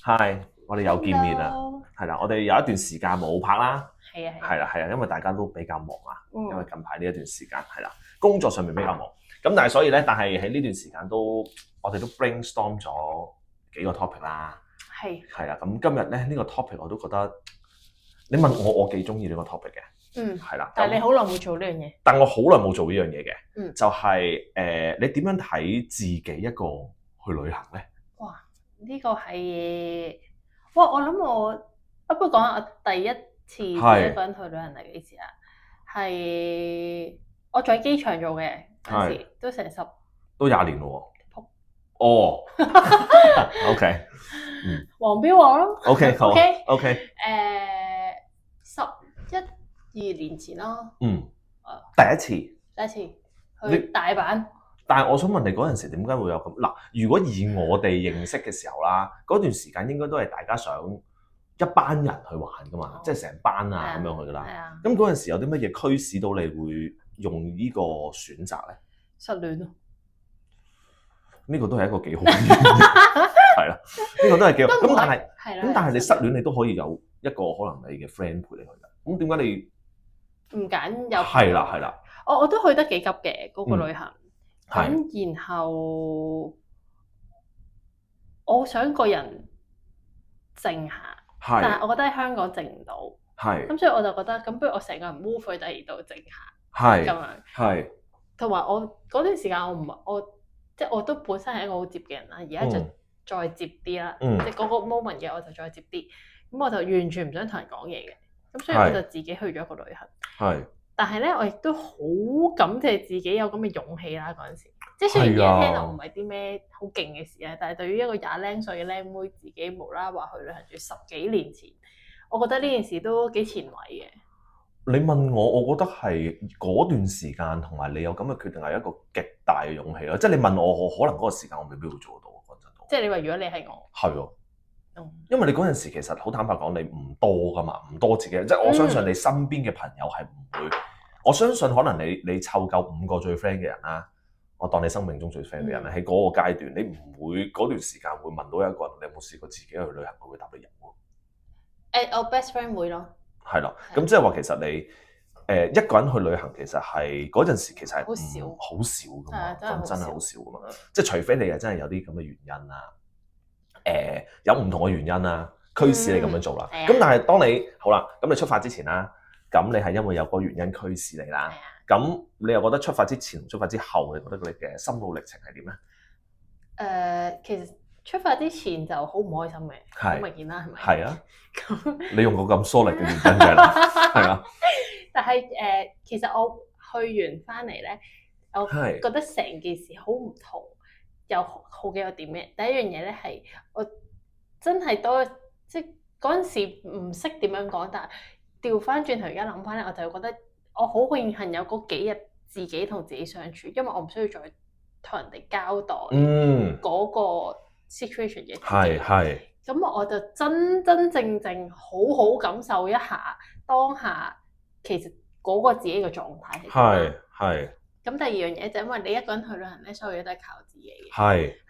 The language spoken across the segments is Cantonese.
Hi，我哋又見面啦，係啦，我哋有一段時間冇拍啦，係啦，因為大家都比較忙啊，因為近排呢一段時間係啦，工作上面比較忙，咁但係所以咧，但係喺呢段時間我哋都 brainstorm 咗幾個 topic 啦，係啦，咁今日咧呢個 topic 我都覺得，你問我幾中意呢個 topic 嘅，係啦，但係你好耐冇做呢樣嘢，但我好耐冇做呢樣嘢嘅，就係你點樣睇自己一個去旅行咧？哇！呢個係我諗不如講下我第一次自己一個人去旅行係幾時啊？係我在機場做嘅嗰時，都20年咯喎。哦，OK，黃標我咯。OK， 好 ，OK。11、12年前咯。第一次去大阪。但係我想問你嗰陣時點解會有咁嗱？如果以我哋認識嘅時候啦，嗰段時間應該都係大家想一班人去玩噶嘛，即係成班啊咁樣去噶啦。咁嗰陣時有啲乜嘢驅使到你會用呢個選擇咧？失戀咯。呢個都係一個幾好嘅原因，係啦，呢個都係幾好。咁但係你失戀你都可以有一個可能你嘅 friend 陪你去㗎。咁點解你唔揀有？係啦。我都去得幾急嘅嗰個旅行。咁然後我想個人靜下，但係我覺得喺香港靜唔到，咁所以我就覺得咁不如我成個人 move 去第二度靜下，咁樣。同埋我嗰段時間即係我都本身係一個好接嘅人啦，而家就再接啲啦，即係嗰個 moment 嘅我就再接啲，咁我就完全唔想同人講嘢嘅，咁所以我就自己去咗一個旅行。但係咧，我亦都好感謝自己有咁嘅勇氣啦！嗰陣時，即係雖然而家聽到唔係啲咩好勁嘅事啊，但係對於一個20零歲嘅靚妹，自己無啦啦話去旅行住10幾年前，我覺得呢件事都幾前衛嘅。你問我覺得係嗰段時間同埋你有咁嘅決定係一個極大嘅勇氣咯。即係你問我可能嗰個時間我未必會做到講真。即係你話如果你係我，係喎。因為你嗰陣時其實好坦白講，你唔多噶嘛，唔多自己，即係我相信你身邊嘅朋友係唔會，我相信可能你湊夠5個最 friend 嘅人啦，我當你生命中最 friend 嘅人喺嗰個階段，你唔會嗰段時間會問到一個人，你有冇試過自己去旅行，佢會答你有喎。我 best friend 會咯。係咯，咁即係話其實你一個人去旅行其實係嗰陣時其實係好少噶嘛，真係好少噶嘛，即係除非你係真係有啲咁嘅原因啦。有唔同嘅原因啦，驅使你咁樣做啦。咁但係當你好啦，咁你出發之前啦，咁你係因為有個原因驅使你啦。咁你又覺得出發之前、出發之後，你覺得你嘅心路歷程係點咧？其實出發之前就好唔開心嘅，好明顯啦，係咪？係啊。你用個咁 solid 嘅原因嘅啦，係啊。但係其實我去完翻嚟咧，我覺得成件事好唔同。有好幾個點嘅，第一樣嘢咧係我真係即係嗰陣時唔識點樣講，但係調翻轉頭而家諗翻咧，我就會覺得我好榮幸有嗰幾日自己同自己相處，因為我唔需要再同人哋交代嗰個 situation 嘅自己。咁我就真正好感受一下當下其實嗰個自己嘅狀態係。咁第二樣嘢就因為你一個人去旅行咧，所有嘢都係靠自己嘅。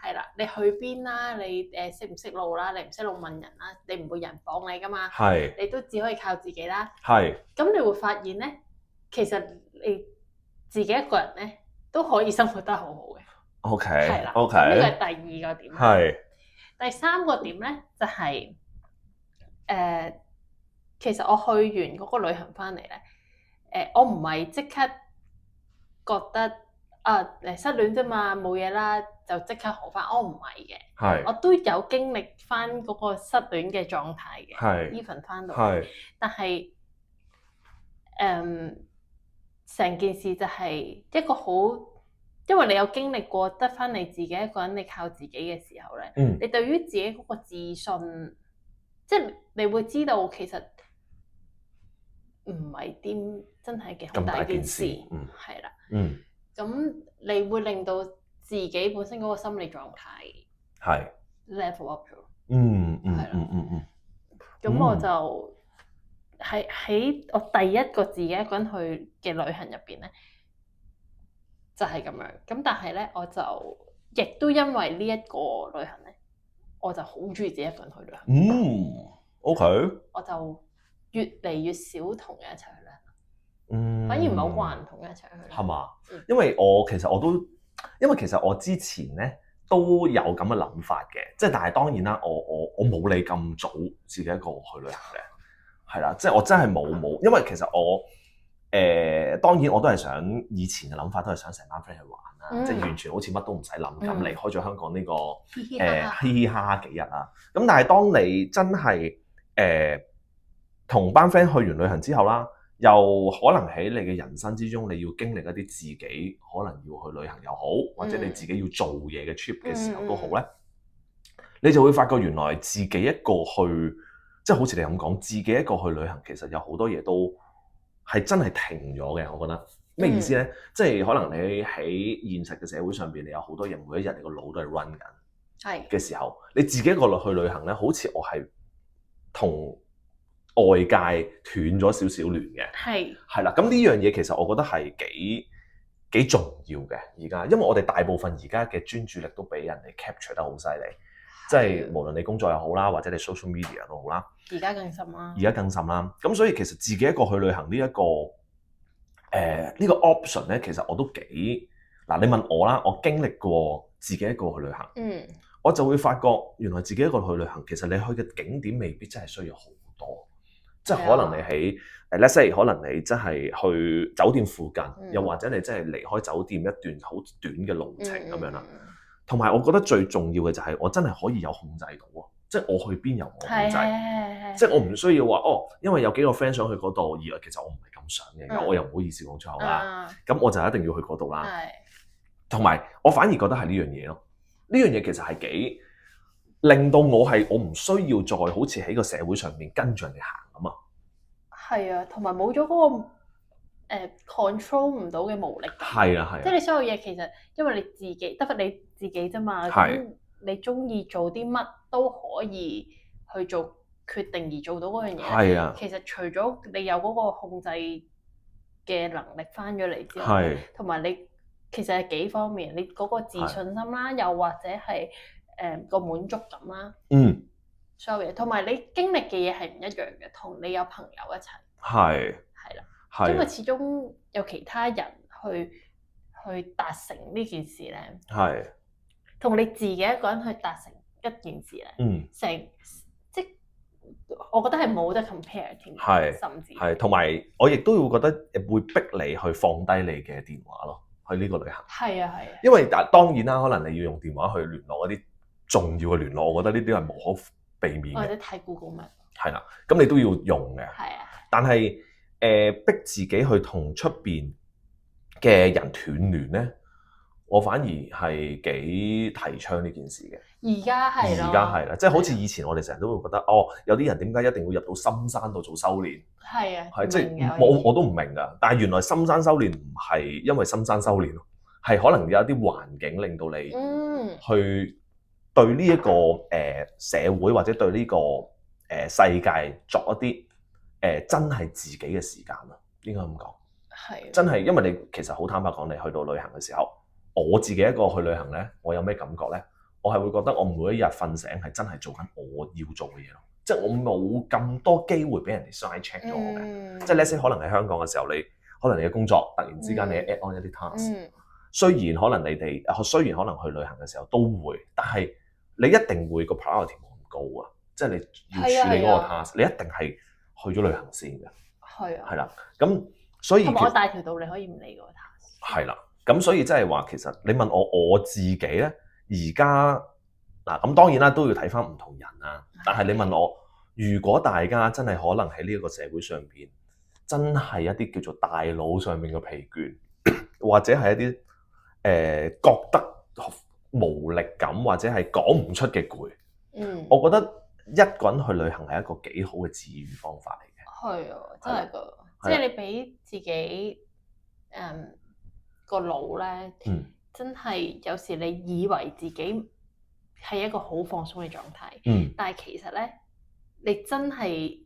係啦，你去邊啦？你識唔識路啦？你唔識路問人啦，你唔會有人幫你噶嘛。你都只可以靠自己啦。咁你會發現咧，其實你自己一個人咧都可以生活得好好嘅。係啦。呢個係第二個點。第三個點咧就係其實我去完嗰個旅行翻嚟咧，我唔係即刻覺得失戀啫嘛，冇嘢啦，就即刻好翻。我唔係嘅，我都有經歷翻嗰個失戀嘅狀態嘅，even 翻到嚟。但係成件事就係一個好，因為你有經歷過得翻你自己一個人，你靠自己嘅時候咧，你對於自己嗰個自信，即係你會知道其實唔係啲真係嘅好大件事，係啦。咁你會令到自己本身嗰個心理狀態level up 咗。咁我就喺我第一個自己一個人去嘅旅行入邊咧，就係咁樣。咁但係咧，我就亦都因為呢一個旅行咧，我就好中意自己一個人去旅行。OK。我就越嚟越少同人一齊去旅行。反而唔係好慣人同人一齊去。係嘛？因為其實我之前咧都有咁嘅諗法嘅，即係但係當然啦，我冇你咁早自己一個去旅行嘅，係啦，即係我真係冇，因為其實我當然我都係想以前嘅諗法都係想成班 friend 去玩啦，即係完全好似乜都唔使諗咁離開咗香港呢個嘻嘻哈哈幾日啦。咁但係當你真係同班 friend 去完旅行之後啦，又可能喺你嘅人生之中，你要經歷一啲自己可能要去旅行又好，或者你自己要做嘢嘅 trip 嘅時候都好咧，你就會發覺原來自己一個去，即係好似你咁講，自己一個去旅行，其實有好多嘢都係真係停咗嘅。我覺得咩意思咧？即係可能你喺現實嘅社會上邊，你有好多嘢，每一日你個腦都係 run 緊嘅時候，你自己一個去旅行咧，好似我係同外界斷咗少少聯嘅，係啦。咁呢樣嘢其實我覺得係幾重要嘅。而家因為我哋大部分而家嘅專注力都俾人哋 capture 得好犀利，即係無論你工作又好啦，或者你 social media 都好啦。而家更甚啦。咁所以其實自己一個去旅行呢一個呢個 option 咧，其實我都幾嗱。你問我啦，我經歷過自己一個去旅行，我就會發覺原來自己一個去旅行，其實你去嘅景點未必真係需要好多。即係可能你喺let's say 可能你真係去酒店附近，又或者你真係離開酒店一段好短嘅路程咁樣啦。同埋我覺得最重要嘅就係我真係可以有控制到喎，即係我去邊由我控制，即係我唔需要話因為有幾個 friend 想去嗰度，而其實我唔係咁想嘅，我又唔好意思講出口啦。咁我就一定要去嗰度啦。同埋我反而覺得係呢樣嘢咯，呢樣嘢其實係幾令到我唔需要再好似喺個社會上面跟住人哋行啊嘛。係啊，同埋冇咗嗰個control 唔到嘅無力感。係啊，即係你所有嘢其實因為你自己得你自己啫嘛，咁你中意做啲乜都可以去做決定而做到嗰樣嘢。係啊，其實除咗你有嗰個控制嘅能力翻咗嚟之後，同埋你其實係幾方面，你嗰個自信心啦，又或者係個滿足感啦，所有嘢，同埋你經歷嘅嘢係唔一樣嘅，同你有朋友一齊，係啦，因為始終有其他人去達成呢件事咧，同你自己一個人去達成一件事咧，即我覺得係冇得 compare 添，甚至係同埋我亦都會覺得會逼你去放低你嘅電話咯，去呢個旅行。係啊，因為當然啦，可能你要用電話去聯絡一啲重要嘅聯絡，我覺得呢啲係無可避免嘅。或者睇 Google Map。係啦，咁你都要用嘅。係啊。但係逼自己去同出邊嘅人斷聯咧，我反而係幾提倡呢件事嘅。而家係啦，即係好似以前我哋成日都會覺得，有啲人點解一定要入到深山度做修練？係啊，係即係我都唔明㗎。但係原來深山修練唔係因為深山修練咯，係可能有一啲環境令到你去對呢一個社會或者對呢個世界作一啲真係自己嘅時間咯，應該咁講。係真係，因為你其實好坦白講，你去到旅行嘅時候，我自己一個去旅行咧，我有咩感覺咧？我係會覺得我每一日瞓醒係真係做緊我要做嘅嘢咯，即係我冇咁多機會俾人哋 side check 咗我嘅。即係 let's say 可能喺香港嘅時候，可能你嘅工作突然之間你 add on 一啲 task，雖然可能你哋雖然可能去旅行嘅時候都會，但係你一定會個 priority 冇咁高啊，即係你要處理嗰個 task，你一定係去咗旅行先嘅。係啊，係啦，咁所以同埋我大條道你可以唔理嗰個 task。係啦，咁所以即係話其實你問我自己咧。而家嗱咁當然啦，都要睇返唔同人啦。但係你問我，如果大家真係可能喺呢一個社會上邊，真係一啲叫做大腦上面嘅疲倦，或者係一啲覺得無力感，或者係講唔出嘅攰，我覺得一個人去旅行係一個幾好嘅治癒方法嚟嘅。係啊，真係㗎，即係你俾自己個腦咧。真係有時你以為自己係一個好放鬆嘅狀態，但係其實咧，你真係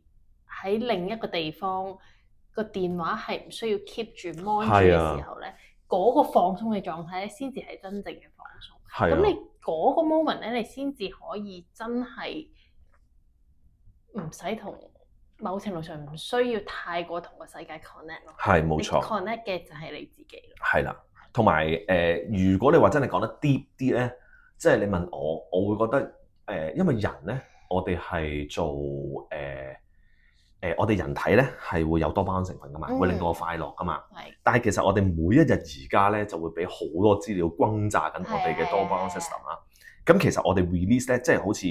喺另一個地方個電話係唔需要 keep 住 mon 住嘅時候咧，嗰個放鬆嘅狀態咧，先至係真正嘅放鬆。咁你嗰個 moment 咧，你先至可以真係唔使同某程度上唔需要太過同個世界 connect 咯。係冇錯 ，connect 嘅就係你自己咯。係啦，同埋如果你話真係講得 deep 啲咧，即係你問我，我會覺得因為人咧，我哋係做我哋人體咧係會有多巴胺成分噶嘛，會令到我快樂噶嘛。係。但係其實我哋每一日而家咧就會俾好多資料轟炸緊我哋嘅多巴胺 system 啦。咁其實我哋 release 咧，即係好似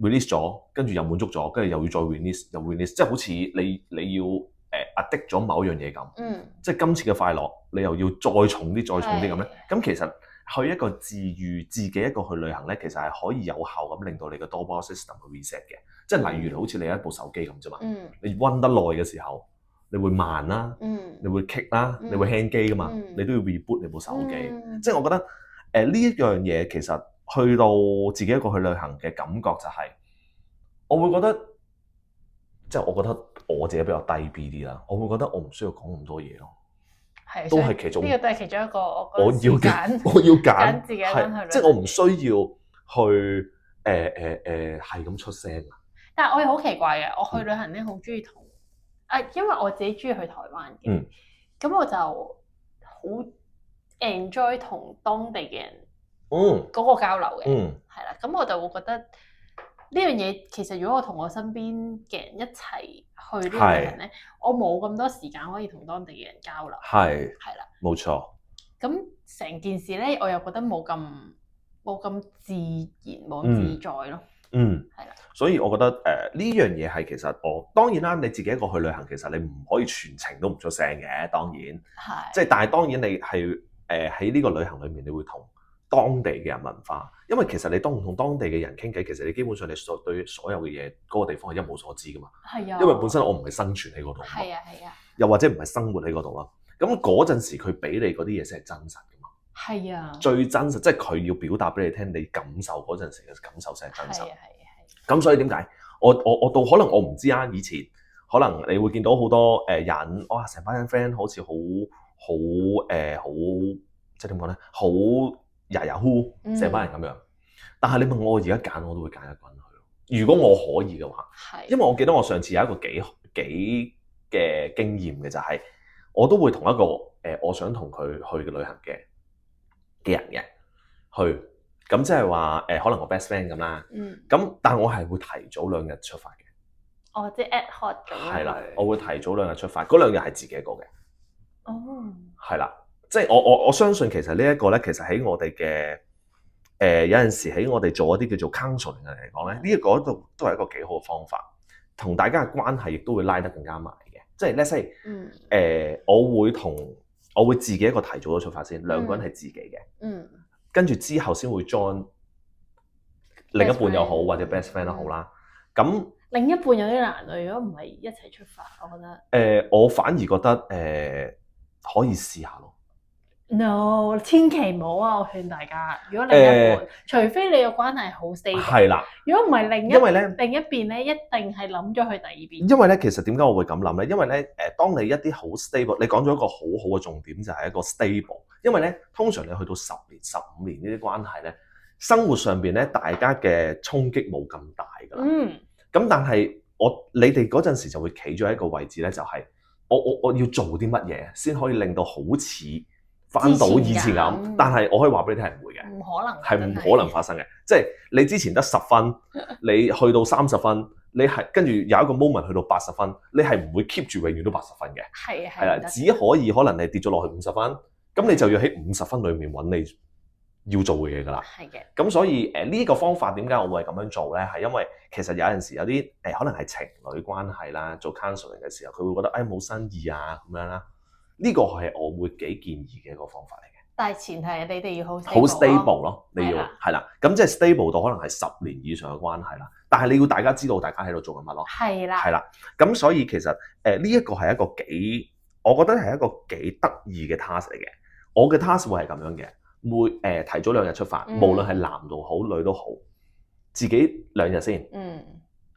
release 咗，跟住又滿足咗，跟住又要再 release，又 release，即係好似你要addict 咗某樣嘢咁。即係今次嘅快樂，你又要再重啲、再重啲咁咧。咁其實去一個治癒自己一個去旅行咧，其實係可以有效咁令到你嘅多巴胺 system 去 reset 嘅。即係例如好似你有一部手機咁啫嘛。你溫得耐嘅時候，你會慢啦，你會 kick 啦，你會 hang 機噶嘛，你都要 reboot 你部手機。即係我覺得呢一樣嘢其實去到自己一個去旅行嘅感覺就係，我會覺得即係我覺得我自己比較低 B 啲啦，我會覺得我唔需要講咁多嘢咯。係，都係其中呢個都係其中一個我要揀自己一個人去旅行，即係我唔需要去係咁出聲啊。但係我又好奇怪嘅，我去旅行咧好中意同因為我自己中意去台灣嘅，咁我就好 enjoy 同當地嘅人嗰個交流嘅，係啦，咁我就會覺得呢樣嘢其實如果我同我身邊嘅人一齊去呢個旅行咧，我冇咁多時間可以同當地嘅人交流，係啦，冇錯。咁成件事咧，我又覺得冇咁自然，冇咁自在咯。係啦，所以我覺得呢樣嘢係其實當然啦，你自己一個去旅行，其實你唔可以全程都唔出聲嘅，當然係，即係但係當然你係喺呢個旅行裏面，你會同當地嘅人文化，因為其實你同當地嘅人傾偈，其實你基本上你對所有嘅嘢嗰個地方係一無所知噶嘛，係啊，因為本身我唔係生存喺嗰度，係啊，又或者唔係生活喺嗰度咯，咁嗰陣時佢俾你嗰啲嘢先係真實噶嘛，係啊，最真實即係佢要表達俾你聽，你感受嗰陣時嘅感受先係真實，係。咁所以點解我到可能我唔知啊，以前可能你會見到好多人，哇，成班人 friend 好似好即係點講咧，好呀呀呼成班人咁樣。但係你問我而家揀，我都會揀一個人去。如果我可以嘅話，因為我記得我上次有一個幾嘅經驗嘅就係，我都會同一個我想同佢去嘅旅行嘅人嘅去。咁即係話可能我 best friend 咁啦。咁但係我係會提早2日出發嘅。哦，即係 ad hoc 咁樣。係啦，我會提早2日出發，嗰2日係自己一個嘅。哦。係啦，即係我相信其實呢一個咧，其實喺我哋嘅有陣時喺我哋做一啲叫做 counseling 嘅嚟講咧，呢一個都係一個幾好嘅方法，同大家嘅關係亦都會拉得更加埋嘅。即係 let's say 我會自己一個提早咗出發先，2個人係自己嘅。跟住之後先會 join 另一半又好，或者 best friend 都好啦。咁另一半有啲難啊，如果唔係一齊出發，我覺得。我反而覺得可以試下咯。No， 千祈唔好啊！我勸大家，如果另一半，除非你個關係好 stable，係啦。如果唔係另一邊咧，一定係諗咗去第二邊。因為咧，其實點解我會咁諗咧？因為咧，當你一啲好 stable，你講咗一個好好嘅重點，就係一個 stable。因為咧，通常你去到10年、15年呢啲關係咧，生活上邊咧，大家嘅衝擊冇咁大㗎啦。咁但係你哋嗰陣時就會企咗喺一個位置咧，就係我要做啲乜嘢先可以令到好似翻到以前咁，但係我可以話俾你聽係唔會嘅，唔可能，係唔可能發生嘅。即係你之前得10分，你去到30分，你係跟住有一個 moment 去到80分，你係唔會 keep 住永遠都80分嘅。係啦，只可以可能你跌咗落去50分，咁你就要喺50分裡面揾你要做嘅嘢㗎啦。係嘅。咁所以呢個方法點解我會係咁樣做咧？係因為其實有陣時有啲可能係情侶關係啦，做 counseling 嘅時候，佢會覺得冇新意啊咁樣啦。呢個係我會幾建議嘅一個方法嚟嘅，但係前提係你哋要好 stable 咯，你要係啦，咁即係 stable 到可能係10年以上嘅關係啦。但係你要大家知道大家喺度做緊乜咯，係啦，係啦。咁所以其實呢一個係一個我覺得係一個幾得意嘅 task 嚟嘅。我嘅 task 會係咁樣嘅，會提早2日出發，無論係男都好女都好，自己2日先。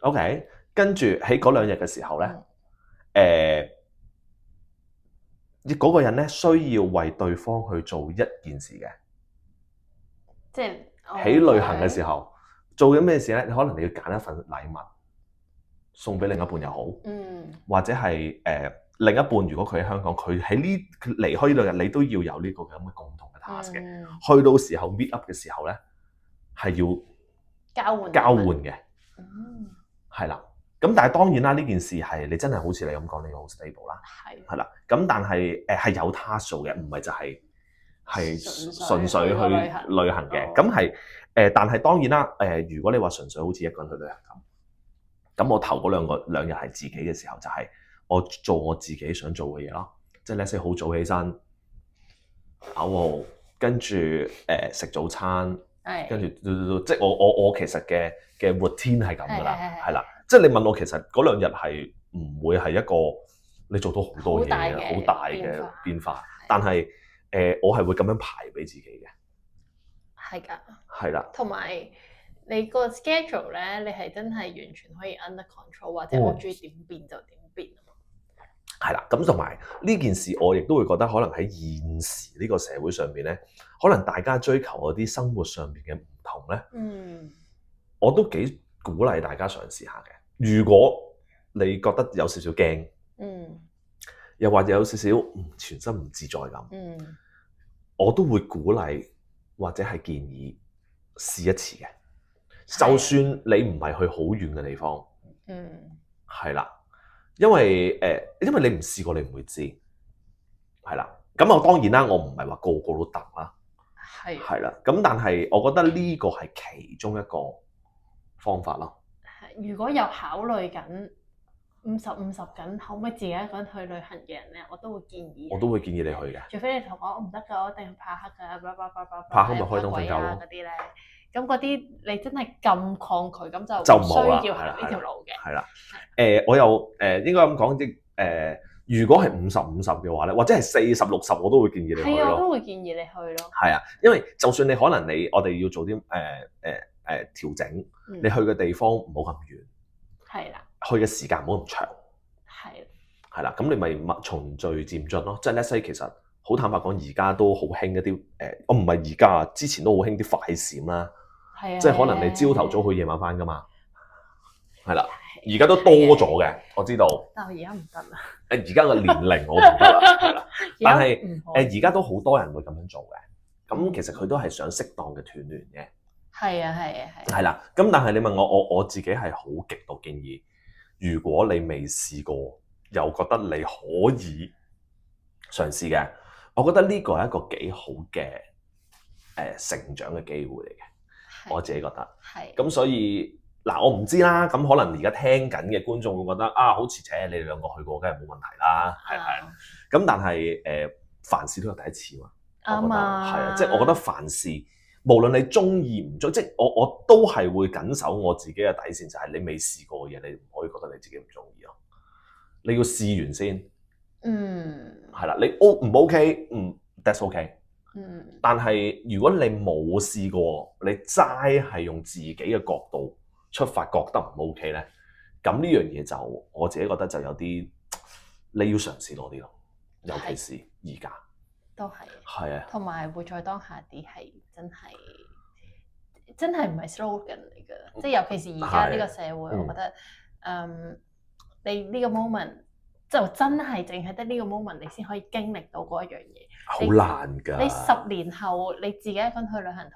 OK， 跟住喺嗰2日嘅時候咧，嗰個人咧需要為對方去做一件事嘅，即係喺旅行嘅時候做緊咩事咧？你可能你要揀一份禮物送俾另一半又好，或者係另一半如果佢喺香港，佢喺離開呢兩日，你都要有呢個咁嘅共同嘅 task 嘅。去到時候 meet up 嘅時候咧，係要交換嘅，係啦。咁但係當然啦，呢件事係你真係好似你咁講，你要好 stable 啦，係啦。咁但係係有 task 做嘅，唔係就係純粹去旅行嘅。咁係但係當然啦，如果你話純粹好似一個人去旅行咁我頭嗰兩日係自己嘅時候，就係我做我自己想做嘅嘢咯。即係 let's say 好早起身，跟住食早餐，跟住即係我其實嘅 routine 係咁噶啦，係啦。即係你問我，其實嗰兩日係唔會係一個你做到好多嘢嘅好大嘅變化，但係我係會咁樣排俾自己嘅，係㗎，係啦。同埋你個 schedule 咧，你係真係完全可以 under control，或者我中意點變就點變啊嘛。係啦，咁同埋呢件事，我亦都會覺得可能喺現時呢個社會上邊咧，可能大家追求嗰啲生活上邊嘅唔同咧，我都幾鼓勵大家嘗試下嘅。如果你覺得有少少驚，又或者有少少全身唔自在咁，我都會鼓勵或者係建議試一次嘅。就算你唔係去好遠嘅地方，係啦，因為你唔試過，你唔會知，係啦。咁我當然啦，我唔係話個個都得啦，係啦。咁但係我覺得呢個係其中一個方法咯。如果有考慮緊50-50緊，可唔可以自己一個人去旅行嘅人咧，我都會建議。我都會建議你去嘅。除非你同我講我唔得㗎，我一定要怕黑㗎，怕黑咪開燈瞓覺咯。嗰啲咧，咁嗰啲你真係咁抗拒，咁就唔需要行呢條路嘅。係啦，我又應該咁講，即如果係50-50嘅話咧，或者係40-60，我都會建議你去咯。係啊，我都會建議你去咯。係啊，因為就算你可能我哋要做啲調整，你去嘅地方唔好咁遠，係啦，去嘅時間唔好咁長，係啦，咁你咪循序漸進咯。即係 let's say 其實好坦白講，而家都好興一啲我唔係而家，之前都好興啲快閃啦，即係可能你朝頭早去夜晚返㗎嘛，係啦，而家都多咗嘅，我知道。但係而家唔得啦。而家嘅年齡我唔得啦，係啦。但係而家都好多人會咁樣做嘅，咁其實佢都係想適當嘅斷聯嘅。係啊，係啊，係。係啦，咁但係你問我自己係好極度建議，如果你未試過又覺得你可以嘗試嘅，我覺得呢個係一個幾好嘅成長嘅機會嚟嘅，我自己覺得。係。咁所以嗱，我唔知啦，咁可能而家聽緊嘅觀眾會覺得好似你哋兩個去過，梗係冇問題啦，係係。咁但係凡事都有第一次嘛，啱啊，係啊，即係我覺得凡事。無論你中意唔中意，即係我都係會緊守我自己嘅底線，就係你未試過嘅嘢，你唔可以覺得你自己唔中意咯。你要試完先，係啦，你 O 唔 OK？ that's OK。但係如果你冇試過，你齋係用自己嘅角度出發，覺得唔 OK 咧，咁呢樣嘢就我自己覺得就有啲你要嘗試多啲咯，尤其是而家。都係啊，同埋活在當下啲係真係唔係 slogan 嚟㗎，即係尤其是而家呢個社會，我覺得你呢個 moment 就真係淨係得呢個 moment，你先可以經歷到嗰一樣嘢。好難㗎！你10年後你自己一個人去旅行，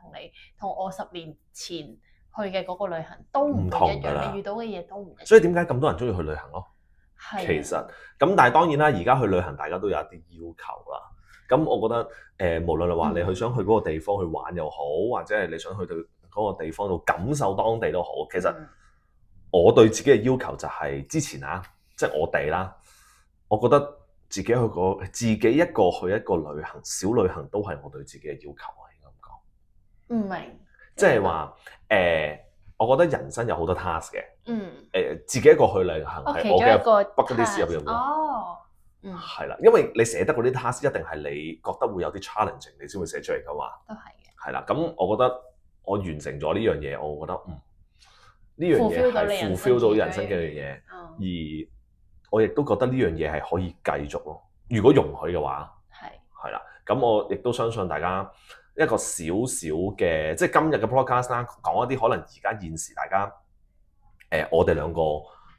同我10年前去嘅嗰個旅行都唔同一樣，你遇到嘅嘢都唔一樣。所以點解咁多人中意去旅行咯？其實咁，但係當然啦，而家去旅行大家都有一啲要求啦。咁我覺得無論你話你想去嗰個地方去玩又好，或者係你想去到嗰個地方度感受當地都好，其實我對自己嘅要求就係之前即係我哋啦，我覺得自己一個去一個旅行小旅行都係我對自己嘅要求啊，應該咁講。唔明。即係話我覺得人生有好多 task 嘅。自己一個去旅行係我嘅 bucket list 入邊嘅。係啦，因為你寫得嗰啲 task 一定係你覺得會有啲 challenging， 你先會寫出嚟噶嘛。都係嘅。係啦，咁我覺得我完成咗呢樣嘢，我覺得呢樣嘢係 fulfill 到人生嘅樣嘢，而我亦都覺得呢樣嘢係可以繼續咯。如果容許嘅話，係啦，咁我亦都相信大家一個少少嘅，即係今日嘅 podcast 啦，講一啲可能而家現時大家我哋兩個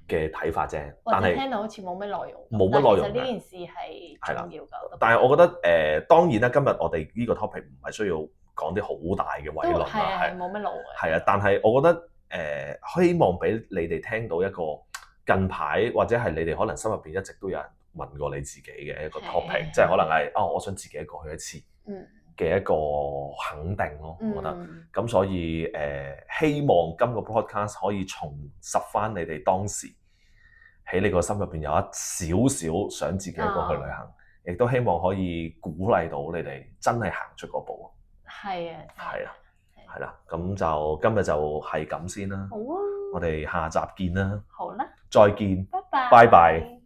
嘅睇法啫。但係聽到好似冇乜內容，冇乜內容。其實呢件事係重要㗎。但係我覺得當然啦，今日我哋呢個 topic 唔係需要講啲好大嘅偉論啦，係冇乜路嘅。係啊，但係我覺得希望俾你哋聽到一個近排或者係你哋可能心入邊一直都有人問過你自己嘅一個 topic，即係可能係我想自己一個去一次嘅一個肯定咯，我覺得。咁所以希望今個 podcast 可以重拾翻你哋當時喺你個心入邊有一少少想自己一個去旅行，亦都希望可以鼓勵到你哋真係行出嗰步。係啊，係啦，咁就今日就係咁先啦。好啊，我哋下集見啦。好啦，再見，拜拜。拜拜。